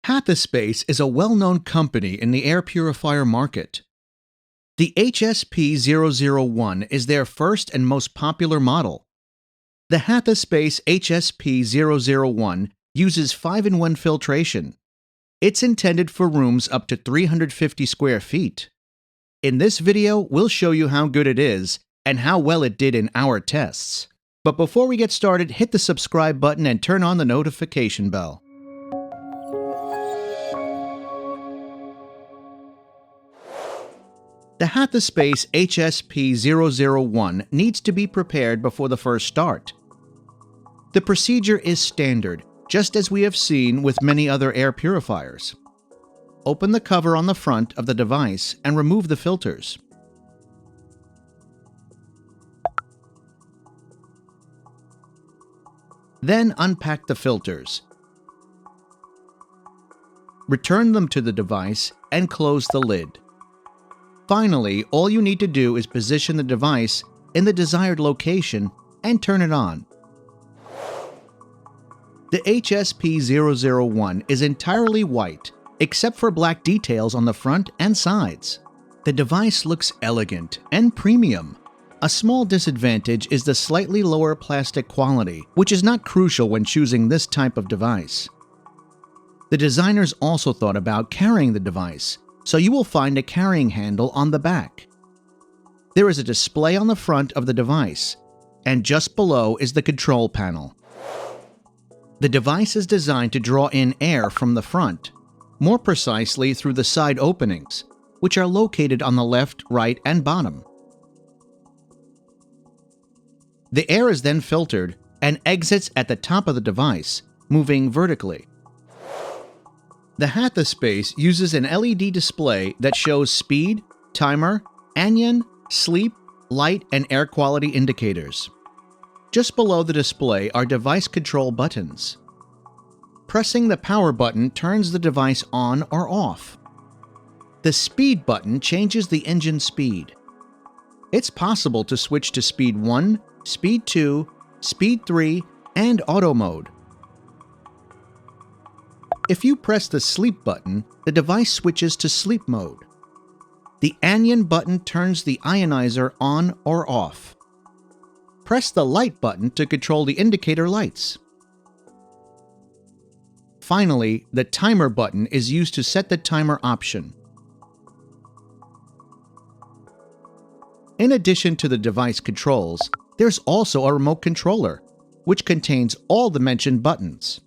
Hathaspace is a well-known company in the air purifier market. The HSP001 is their first and most popular model. The Hathaspace HSP001 uses 5-in-1 filtration. It's intended for rooms up to 350 square feet. In this video, we'll show you how good it is and how well it did in our tests. But before we get started, hit the subscribe button and turn on the notification bell. The Hathaspace HSP001 needs to be prepared before the first start. The procedure is standard, just as we have seen with many other air purifiers. Open the cover on the front of the device and remove the filters. Then unpack the filters. Return them to the device and close the lid. Finally, all you need to do is position the device in the desired location and turn it on. The HSP001 is entirely white, except for black details on the front and sides. The device looks elegant and premium. A small disadvantage is the slightly lower plastic quality, which is not crucial when choosing this type of device. The designers also thought about carrying the device, so you will find a carrying handle on the back. There is a display on the front of the device, and just below is the control panel. The device is designed to draw in air from the front, more precisely through the side openings, which are located on the left, right, and bottom. The air is then filtered and exits at the top of the device, moving vertically. The Hathaspace uses an LED display that shows speed, timer, anion, sleep, light, and air quality indicators. Just below the display are device control buttons. Pressing the power button turns the device on or off. The speed button changes the engine speed. It's possible to switch to speed 1, speed 2, speed 3, and auto mode. If you press the sleep button, the device switches to sleep mode. The anion button turns the ionizer on or off. Press the light button to control the indicator lights. Finally, the timer button is used to set the timer option. In addition to the device controls, there's also a remote controller, which contains all the mentioned buttons.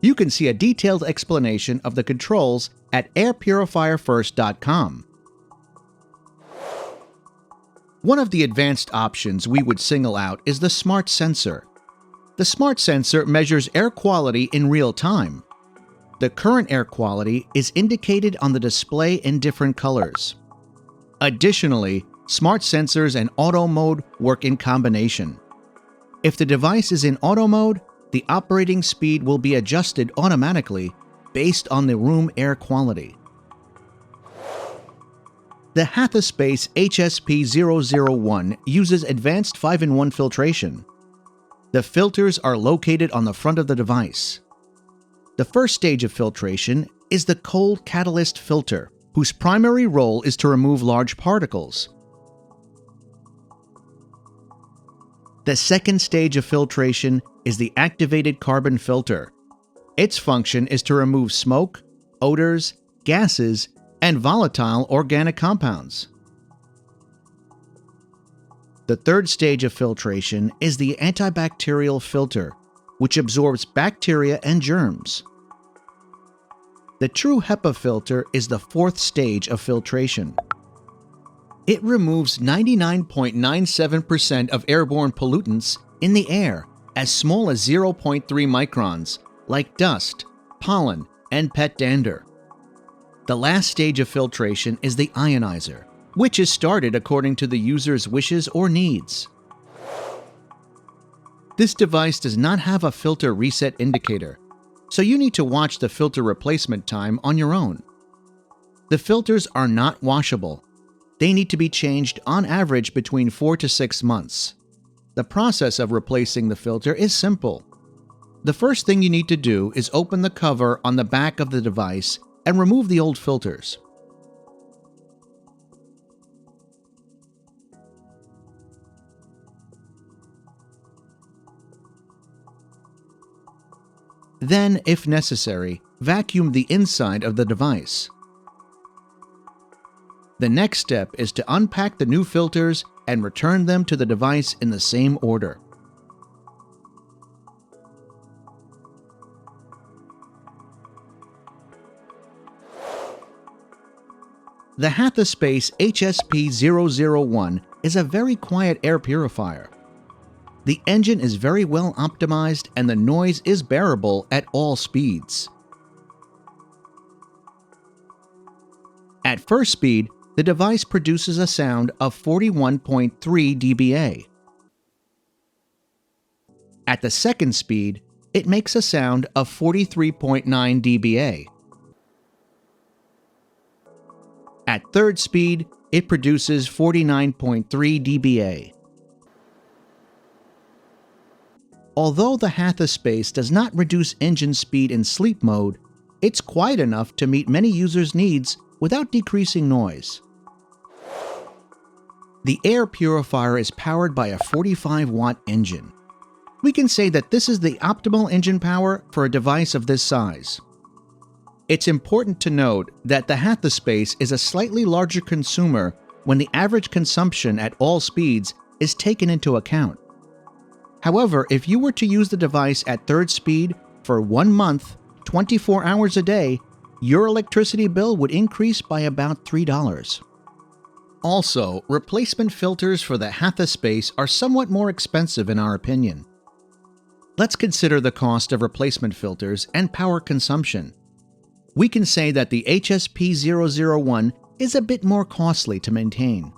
You can see a detailed explanation of the controls at airpurifierfirst.com. One of the advanced options we would single out is the Smart Sensor. The Smart Sensor measures air quality in real time. The current air quality is indicated on the display in different colors. Additionally, Smart Sensors and Auto Mode work in combination. If the device is in Auto Mode, the operating speed will be adjusted automatically based on the room air quality. The Hathaspace HSP001 uses advanced 5-in-1 filtration. The filters are located on the front of the device. The first stage of filtration is the cold catalyst filter, whose primary role is to remove large particles. The second stage of filtration is the activated carbon filter. Its function is to remove smoke, odors, gases, and volatile organic compounds. The third stage of filtration is the antibacterial filter, which absorbs bacteria and germs. The true HEPA filter is the fourth stage of filtration. It removes 99.97% of airborne pollutants in the air as small as 0.3 microns, like dust, pollen, and pet dander. The last stage of filtration is the ionizer, which is started according to the user's wishes or needs. This device does not have a filter reset indicator, so you need to watch the filter replacement time on your own. The filters are not washable. They need to be changed on average between 4 to 6 months. The process of replacing the filter is simple. The first thing you need to do is open the cover on the back of the device and remove the old filters. Then, if necessary, vacuum the inside of the device. The next step is to unpack the new filters and return them to the device in the same order. The Hathaspace HSP001 is a very quiet air purifier. The engine is very well optimized and the noise is bearable at all speeds. At first speed, the device produces a sound of 41.3 dBA. At the second speed, it makes a sound of 43.9 dBA. At third speed, it produces 49.3 dBA. Although the Hathaspace does not reduce engine speed in sleep mode, it's quiet enough to meet many users' needs without decreasing noise. The air purifier is powered by a 45-watt engine. We can say that this is the optimal engine power for a device of this size. It's important to note that the Hathaspace is a slightly larger consumer when the average consumption at all speeds is taken into account. However, if you were to use the device at third speed for 1 month, 24 hours a day, your electricity bill would increase by about $3. Also, replacement filters for the Hathaspace are somewhat more expensive in our opinion. Let's consider the cost of replacement filters and power consumption. We can say that the HSP001 is a bit more costly to maintain.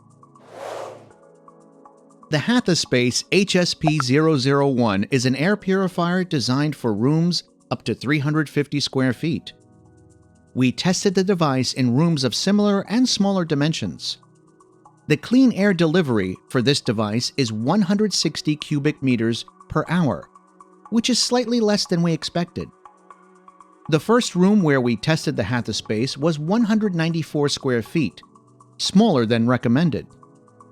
The Hathaspace HSP001 is an air purifier designed for rooms up to 350 square feet. We tested the device in rooms of similar and smaller dimensions. The clean air delivery for this device is 160 cubic meters per hour, which is slightly less than we expected. The first room where we tested the Hathaspace was 194 square feet, smaller than recommended.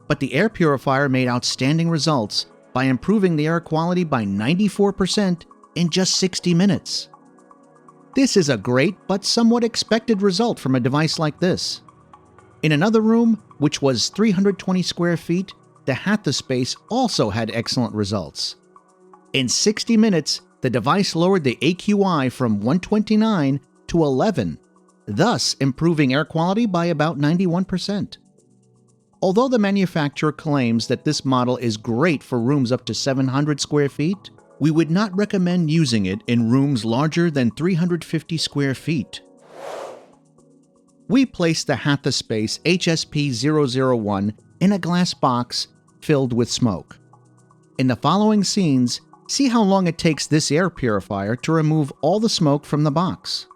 But the air purifier made outstanding results by improving the air quality by 94% in just 60 minutes. This is a great but somewhat expected result from a device like this. In another room, which was 320 square feet, the Hathaspace also had excellent results. In 60 minutes, the device lowered the AQI from 129 to 11, thus improving air quality by about 91%. Although the manufacturer claims that this model is great for rooms up to 700 square feet, we would not recommend using it in rooms larger than 350 square feet. We placed the Hathaspace HSP001 in a glass box filled with smoke. In the following scenes, see how long it takes this air purifier to remove all the smoke from the box.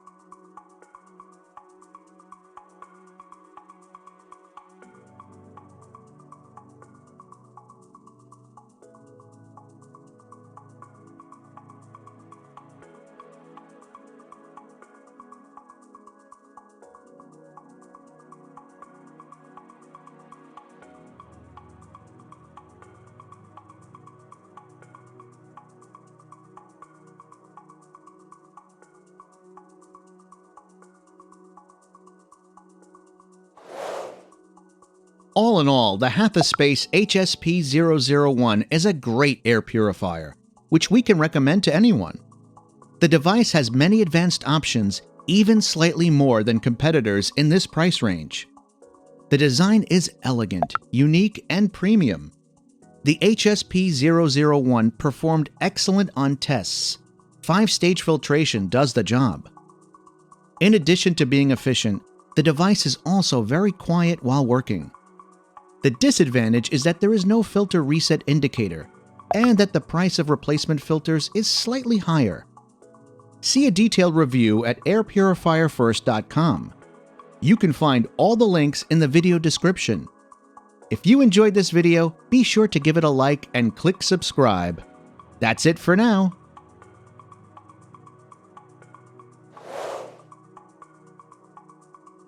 All in all, the Hathaspace HSP001 is a great air purifier, which we can recommend to anyone. The device has many advanced options, even slightly more than competitors in this price range. The design is elegant, unique, and premium. The HSP001 performed excellent on tests. 5-stage filtration does the job. In addition to being efficient, the device is also very quiet while working. The disadvantage is that there is no filter reset indicator, and that the price of replacement filters is slightly higher. See a detailed review at airpurifierfirst.com. You can find all the links in the video description. If you enjoyed this video, be sure to give it a like and click subscribe. That's it for now.